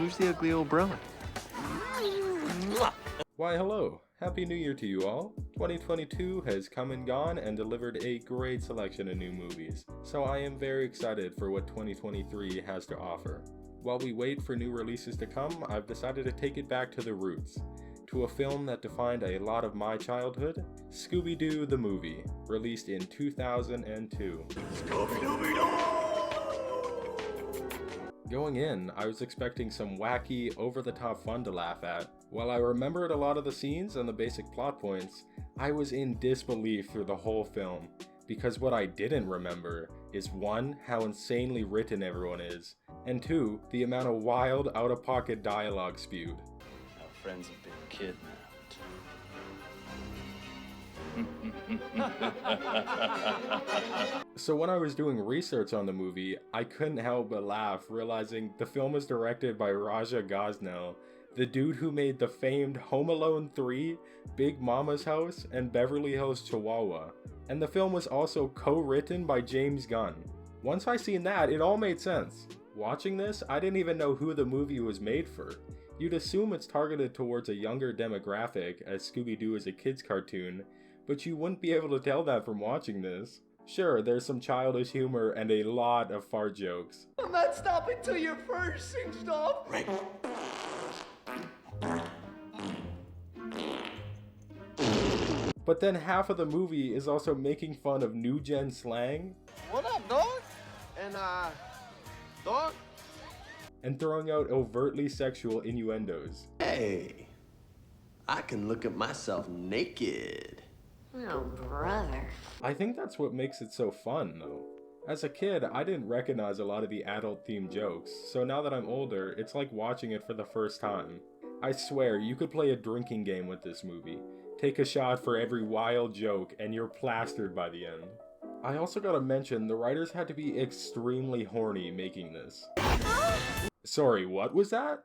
Who's the ugly old broad? Why hello, Happy New Year to you all. 2022 has come and gone and delivered a great selection of new movies, so I am very excited for what 2023 has to offer. While we wait for new releases to come, I've decided to take it back to the roots, to a film that defined a lot of my childhood, Scooby Doo The Movie, released in 2002. Going in, I was expecting some wacky, over-the-top fun to laugh at. While I remembered a lot of the scenes and the basic plot points, I was in disbelief through the whole film, because what I didn't remember is 1. How insanely written everyone is, and 2. The amount of wild, out-of-pocket dialogue spewed. Our friends have been kidnapped. So when I was doing research on the movie, I couldn't help but laugh, realizing the film was directed by Raja Gosnell, the dude who made the famed Home Alone 3, Big Mama's House, and Beverly Hills Chihuahua. And the film was also co-written by James Gunn. Once I seen that, it all made sense. Watching this, I didn't even know who the movie was made for. You'd assume it's targeted towards a younger demographic, as Scooby-Doo is a kid's cartoon, but you wouldn't be able to tell that from watching this. Sure, there's some childish humor and a lot of fart jokes. I'm not stopping till your fur's singed off. Right. But then half of the movie is also making fun of new gen slang. What up, dog? And, dog? And throwing out overtly sexual innuendos. Hey, I can look at myself naked. Oh, brother. I think that's what makes it so fun, though. As a kid, I didn't recognize a lot of the adult-themed jokes, so now that I'm older, it's like watching it for the first time. I swear, you could play a drinking game with this movie. Take a shot for every wild joke, and you're plastered by the end. I also gotta mention, the writers had to be extremely horny making this. Sorry, what was that?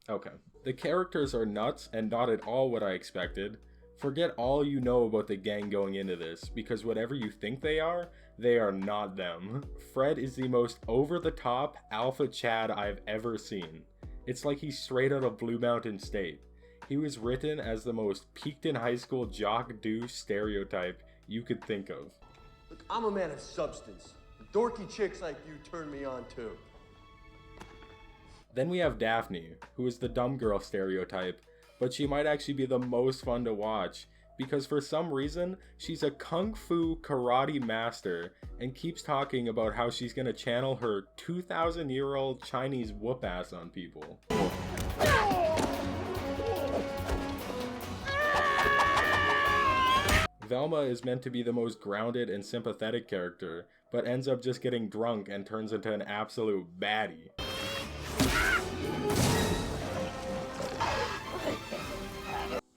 Okay. The characters are nuts and not at all what I expected. Forget all you know about the gang going into this, because whatever you think they are not them. Fred is the most over-the-top alpha Chad I've ever seen. It's like he's straight out of Blue Mountain State. He was written as the most peaked in high school jock douche stereotype you could think of. Look, I'm a man of substance. Dorky chicks like you turn me on too. Then we have Daphne, who is the dumb girl stereotype, but she might actually be the most fun to watch, because for some reason, she's a kung fu karate master and keeps talking about how she's gonna channel her 2,000-year-old Chinese whoop ass on people. Velma is meant to be the most grounded and sympathetic character, but ends up just getting drunk and turns into an absolute baddie.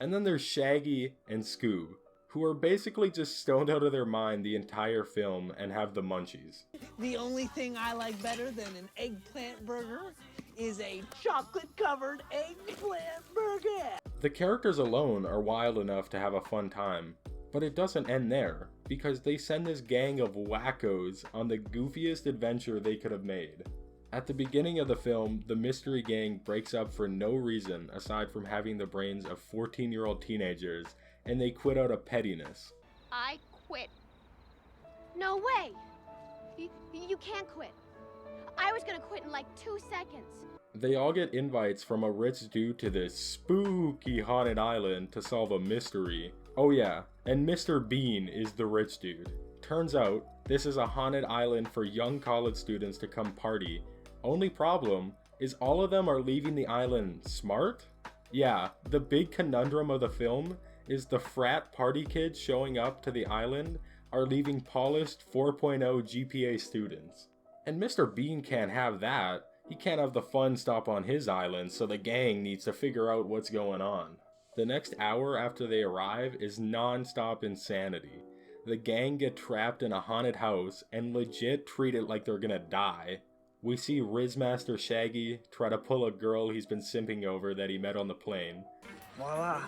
And then there's Shaggy and Scoob, who are basically just stoned out of their mind the entire film and have the munchies. The only thing I like better than an eggplant burger is a chocolate-covered eggplant burger. The characters alone are wild enough to have a fun time, but it doesn't end there, because they send this gang of wackos on the goofiest adventure they could have made. At the beginning of the film, the mystery gang breaks up for no reason aside from having the brains of 14-year-old teenagers, and they quit out of pettiness. I quit. No way. You can't quit. I was gonna quit in like 2 seconds. They all get invites from a rich dude to this spooky haunted island to solve a mystery. Oh yeah, and Mr. Bean is the rich dude. Turns out, this is a haunted island for young college students to come party. Only problem is all of them are leaving the island smart? Yeah, the big conundrum of the film is the frat party kids showing up to the island are leaving polished 4.0 GPA students. And Mr. Bean can't have that. He can't have the fun stop on his island, so the gang needs to figure out what's going on. The next hour after they arrive is non-stop insanity. The gang get trapped in a haunted house and legit treat it like they're gonna die. We see Rizmaster Shaggy try to pull a girl he's been simping over that he met on the plane. Voila.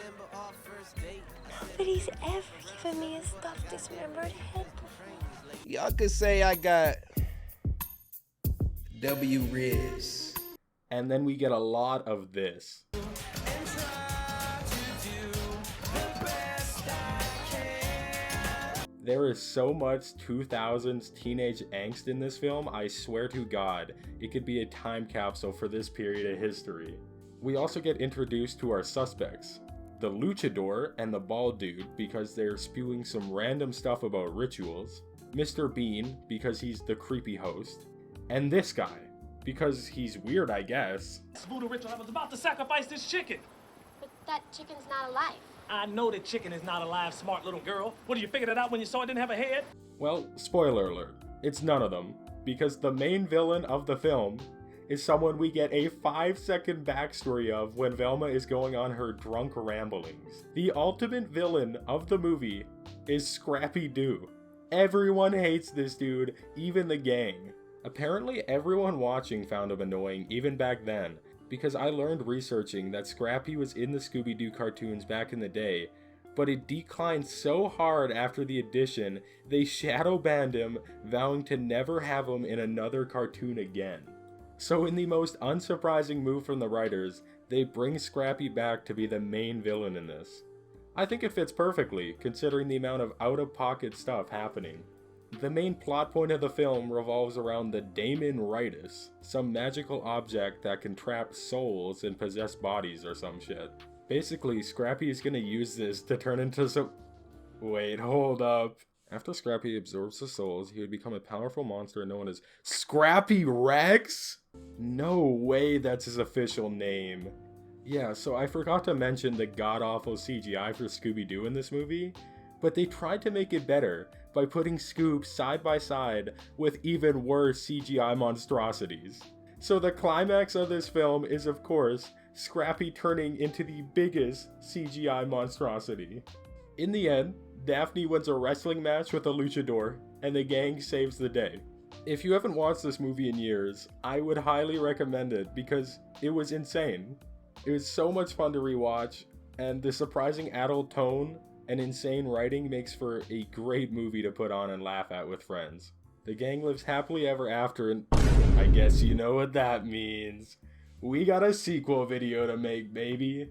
Nobody's ever given me a stuffed dismembered head before. Y'all could say I got W Riz. And then we get a lot of this. There is so much 2000s teenage angst in this film, I swear to God, it could be a time capsule for this period of history. We also get introduced to our suspects, the luchador and the bald dude because they're spewing some random stuff about rituals, Mr. Bean because he's the creepy host, and this guy because he's weird, I guess. This voodoo ritual, I was about to sacrifice this chicken. But that chicken's not alive. I know that chicken is not alive, smart little girl. What, you figured it out when you saw it didn't have a head? Well, spoiler alert, it's none of them, because the main villain of the film is someone we get a 5-second backstory of when Velma is going on her drunk ramblings. The ultimate villain of the movie is Scrappy Doo. Everyone hates this dude, even the gang. Apparently everyone watching found him annoying even back then, because I learned researching that Scrappy was in the Scooby Doo cartoons back in the day, but it declined so hard after the addition, they shadow banned him, vowing to never have him in another cartoon again. So in the most unsurprising move from the writers, they bring Scrappy back to be the main villain in this. I think it fits perfectly, considering the amount of out-of-pocket stuff happening. The main plot point of the film revolves around the Daemon Ritus, some magical object that can trap souls and possess bodies or some shit. Basically, Scrappy is gonna use this to turn into some... Wait, hold up. After Scrappy absorbs the souls, he would become a powerful monster known as Scrappy Rex? No way that's his official name. Yeah, so I forgot to mention the god-awful CGI for Scooby Doo in this movie, but they tried to make it better by putting Scoop side by side with even worse CGI monstrosities. So the climax of this film is, of course, Scrappy turning into the biggest CGI monstrosity. In the end, Daphne wins a wrestling match with a luchador, and the gang saves the day. If you haven't watched this movie in years, I would highly recommend it because it was insane. It was so much fun to rewatch, and the surprising adult tone and insane writing makes for a great movie to put on and laugh at with friends. The gang lives happily ever after, and I guess you know what that means. We got a sequel video to make, baby.